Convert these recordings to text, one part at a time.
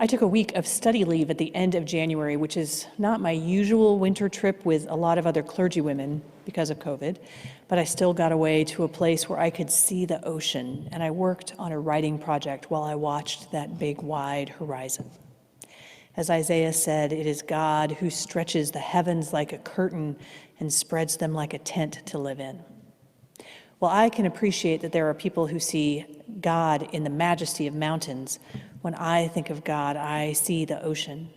I took a week of study leave at the end of January, which is not my usual winter trip with a lot of other clergywomen because of COVID, but I still got away to a place where I could see the ocean, and I worked on a writing project while I watched that big, wide horizon. As Isaiah said, it is God who stretches the heavens like a curtain and spreads them like a tent to live in. Well, I can appreciate that there are people who see God in the majesty of mountains. When I think of God, I see the ocean.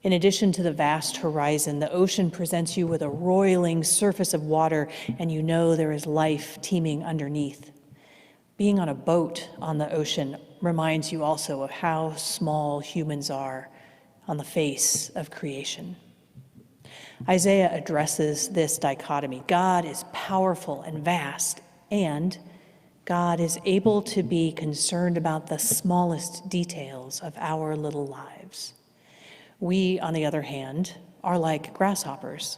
In addition to the vast horizon, the ocean presents you with a roiling surface of water, and you know there is life teeming underneath. Being on a boat on the ocean reminds you also of how small humans are on the face of creation. Isaiah addresses this dichotomy. God is powerful and vast, and God is able to be concerned about the smallest details of our little lives. We, on the other hand, are like grasshoppers.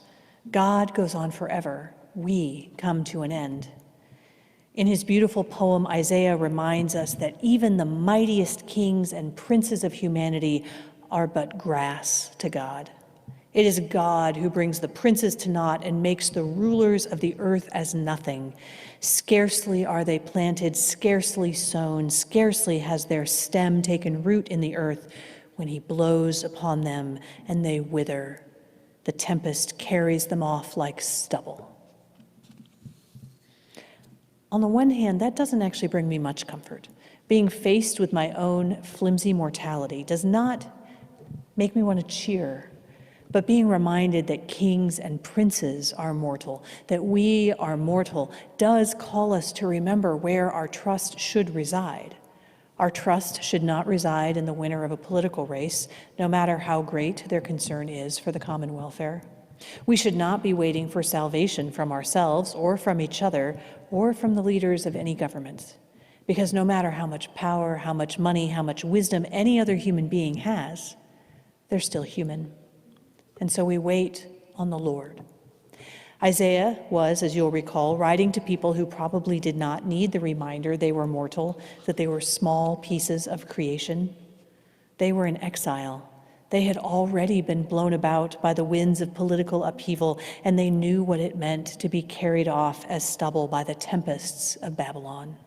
God goes on forever. We come to an end. In his beautiful poem, Isaiah reminds us that even the mightiest kings and princes of humanity are but grass to God. It is God who brings the princes to naught and makes the rulers of the earth as nothing. Scarcely are they planted, scarcely sown, scarcely has their stem taken root in the earth when he blows upon them and they wither. The tempest carries them off like stubble. On the one hand, that doesn't actually bring me much comfort. Being faced with my own flimsy mortality does not make me want to cheer. But being reminded that kings and princes are mortal, that we are mortal, does call us to remember where our trust should reside. Our trust should not reside in the winner of a political race, no matter how great their concern is for the common welfare. We should not be waiting for salvation from ourselves or from each other or from the leaders of any government. Because no matter how much power, how much money, how much wisdom any other human being has, they're still human. And so we wait on the Lord. Isaiah was, as you'll recall, writing to people who probably did not need the reminder they were mortal, that they were small pieces of creation. They were in exile. They had already been blown about by the winds of political upheaval, and they knew what it meant to be carried off as stubble by the tempests of Babylon.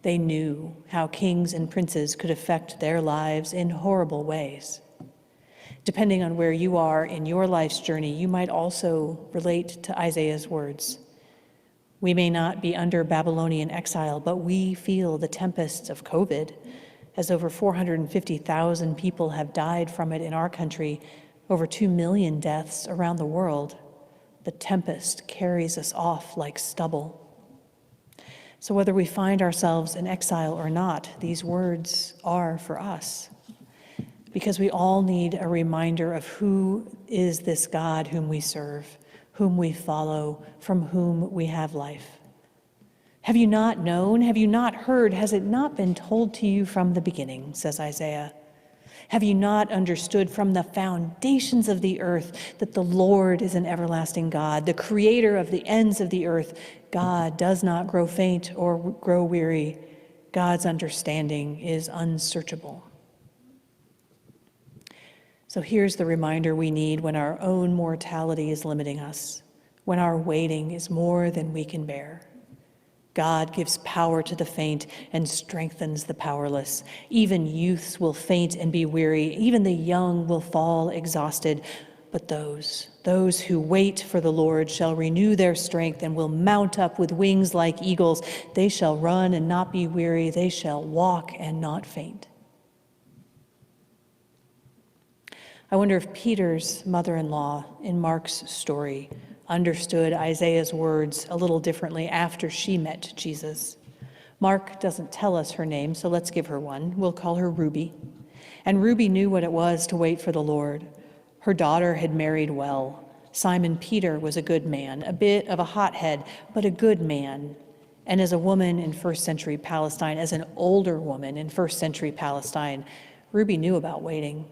They knew how kings and princes could affect their lives in horrible ways. Depending on where you are in your life's journey, you might also relate to Isaiah's words. We may not be under Babylonian exile, but we feel the tempests of COVID, as over 450,000 people have died from it in our country, over 2 million deaths around the world. The tempest carries us off like stubble. So whether we find ourselves in exile or not, these words are for us. Because we all need a reminder of who is this God whom we serve, whom we follow, from whom we have life. Have you not known? Have you not heard? Has it not been told to you from the beginning, says Isaiah? Have you not understood from the foundations of the earth that the Lord is an everlasting God, the creator of the ends of the earth? God does not grow faint or grow weary. God's understanding is unsearchable. So here's the reminder we need when our own mortality is limiting us, when our waiting is more than we can bear. God gives power to the faint and strengthens the powerless. Even youths will faint and be weary. Even the young will fall exhausted. But those who wait for the Lord shall renew their strength and will mount up with wings like eagles. They shall run and not be weary. They shall walk and not faint. I wonder if Peter's mother-in-law in Mark's story understood Isaiah's words a little differently after she met Jesus. Mark doesn't tell us her name, so let's give her one. We'll call her Ruby. And Ruby knew what it was to wait for the Lord. Her daughter had married well. Simon Peter was a good man, a bit of a hothead, but a good man. And as a woman in first century Palestine, as an older woman in first century Palestine, Ruby knew about waiting.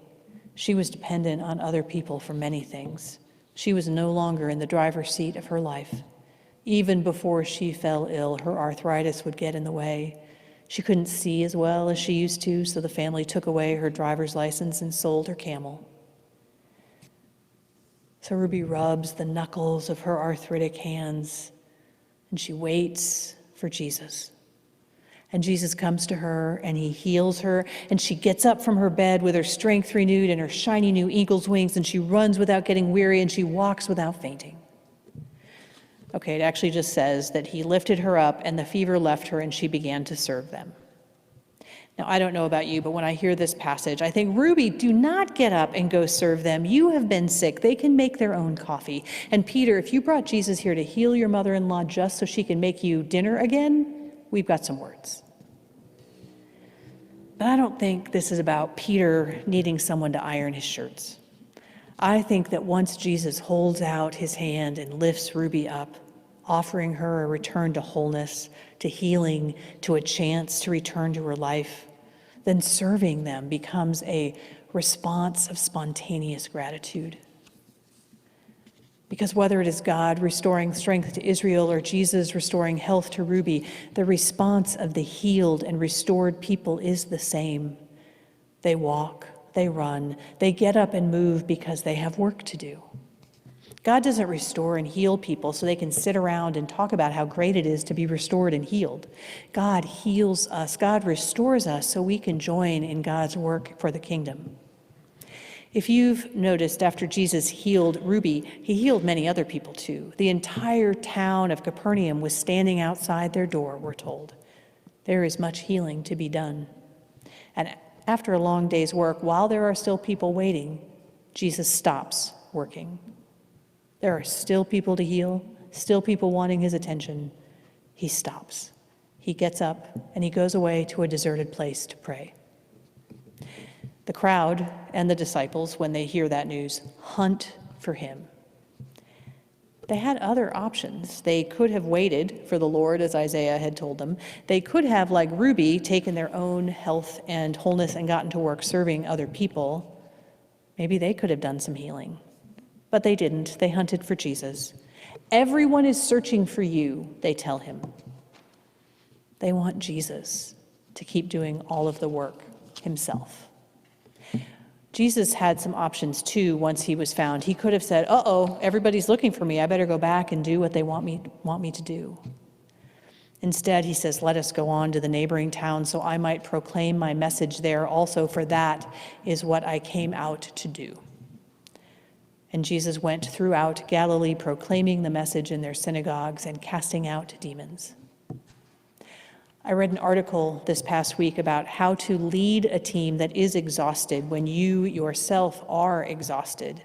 She was dependent on other people for many things. She was no longer in the driver's seat of her life. Even before she fell ill, her arthritis would get in the way. She couldn't see as well as she used to, so the family took away her driver's license and sold her camel. So Ruby rubs the knuckles of her arthritic hands, and she waits for Jesus. And Jesus comes to her, and he heals her, and she gets up from her bed with her strength renewed and her shiny new eagle's wings, and she runs without getting weary, and she walks without fainting. Okay, it actually just says that he lifted her up, and the fever left her, and she began to serve them. Now, I don't know about you, but when I hear this passage, I think, Ruby, do not get up and go serve them. You have been sick. They can make their own coffee. And Peter, if you brought Jesus here to heal your mother-in-law just so she can make you dinner again, we've got some words. But I don't think this is about Peter needing someone to iron his shirts. I think that once Jesus holds out his hand and lifts Ruby up, offering her a return to wholeness, to healing, to a chance to return to her life, then serving them becomes a response of spontaneous gratitude. Because whether it is God restoring strength to Israel or Jesus restoring health to Ruby, the response of the healed and restored people is the same. They walk, they run, they get up and move because they have work to do. God doesn't restore and heal people so they can sit around and talk about how great it is to be restored and healed. God heals us. God restores us so we can join in God's work for the kingdom. If you've noticed, after Jesus healed Ruby, he healed many other people too. The entire town of Capernaum was standing outside their door, we're told. There is much healing to be done. And after a long day's work, while there are still people waiting, Jesus stops working. There are still people to heal, still people wanting his attention. He stops. He gets up and he goes away to a deserted place to pray. The crowd and the disciples, when they hear that news, hunt for him. They had other options. They could have waited for the Lord, as Isaiah had told them. They could have, like Ruby, taken their own health and wholeness and gotten to work serving other people. Maybe they could have done some healing. But they didn't. They hunted for Jesus. Everyone is searching for you, they tell him. They want Jesus to keep doing all of the work himself. Jesus had some options too once he was found. He could have said, uh-oh, everybody's looking for me. I better go back and do what they want me to do. Instead, he says, let us go on to the neighboring town so I might proclaim my message there also, for that is what I came out to do. And Jesus went throughout Galilee proclaiming the message in their synagogues and casting out demons. I read an article this past week about how to lead a team that is exhausted when you yourself are exhausted.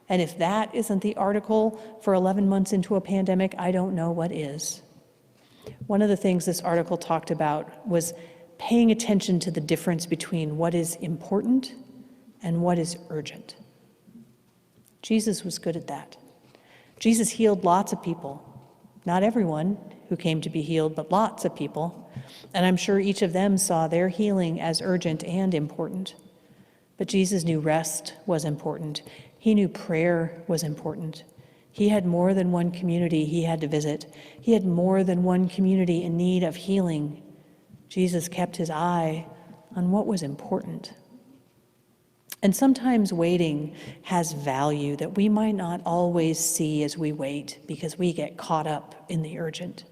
And if that isn't the article for 11 months into a pandemic, I don't know what is. One of the things this article talked about was paying attention to the difference between what is important and what is urgent. Jesus was good at that. Jesus healed lots of people. Not everyone who came to be healed, but lots of people. And I'm sure each of them saw their healing as urgent and important. But Jesus knew rest was important. He knew prayer was important. He had more than one community he had to visit. He had more than one community in need of healing. Jesus kept his eye on what was important. And sometimes waiting has value that we might not always see as we wait because we get caught up in the urgent.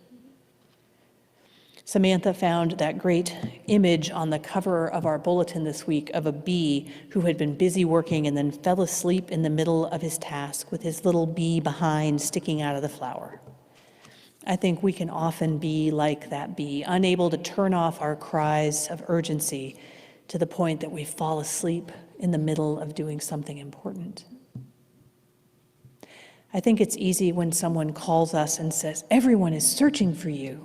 Samantha found that great image on the cover of our bulletin this week of a bee who had been busy working and then fell asleep in the middle of his task with his little bee behind sticking out of the flower. I think we can often be like that bee, unable to turn off our cries of urgency to the point that we fall asleep in the middle of doing something important. I think it's easy when someone calls us and says, everyone is searching for you,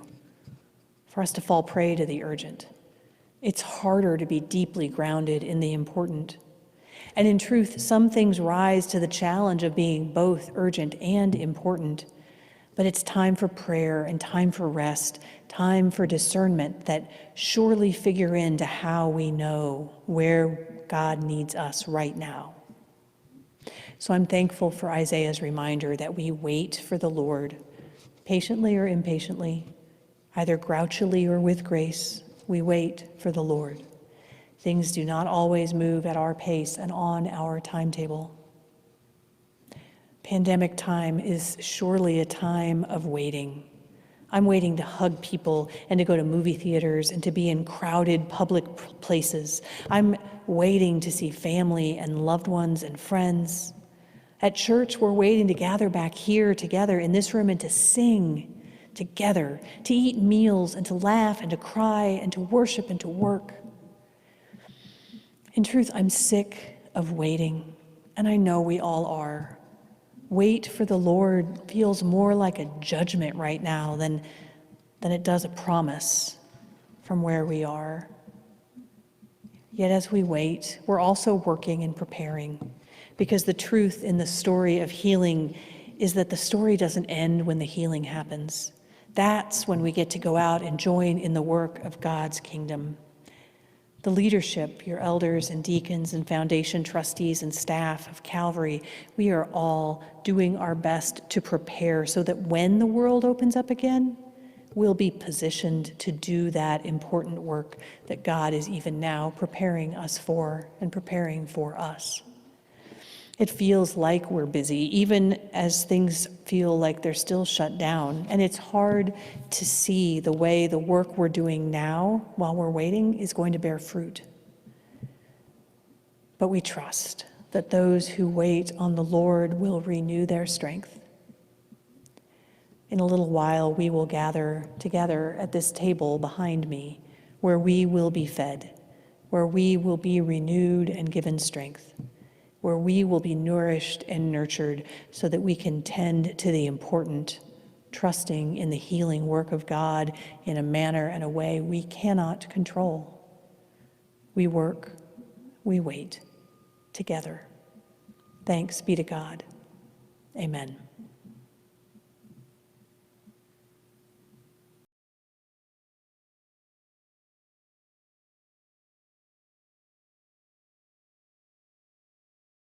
for us to fall prey to the urgent. It's harder to be deeply grounded in the important. And in truth, some things rise to the challenge of being both urgent and important. But it's time for prayer and time for rest, time for discernment that surely figure into how we know where God needs us right now. So I'm thankful for Isaiah's reminder that we wait for the Lord, patiently or impatiently, either grouchily or with grace, we wait for the Lord. Things do not always move at our pace and on our timetable. Pandemic time is surely a time of waiting. I'm waiting to hug people and to go to movie theaters and to be in crowded public places. I'm waiting to see family and loved ones and friends. At church, we're waiting to gather back here together in this room and to sing together, to eat meals and to laugh and to cry and to worship and to work. In truth, I'm sick of waiting, and I know we all are. Wait for the Lord feels more like a judgment right now than it does a promise from where we are. Yet as we wait, we're also working and preparing, because the truth in the story of healing is that the story doesn't end when the healing happens. That's when we get to go out and join in the work of God's kingdom. The leadership, your elders and deacons and foundation trustees and staff of Calvary, we are all doing our best to prepare so that when the world opens up again, we'll be positioned to do that important work that God is even now preparing us for and preparing for us. It feels like we're busy, even as things feel like they're still shut down. And it's hard to see the way the work we're doing now while we're waiting is going to bear fruit. But we trust that those who wait on the Lord will renew their strength. In a little while, we will gather together at this table behind me, where we will be fed, where we will be renewed and given strength, where we will be nourished and nurtured so that we can tend to the important, trusting in the healing work of God in a manner and a way we cannot control. We work, we wait together. Thanks be to God. Amen.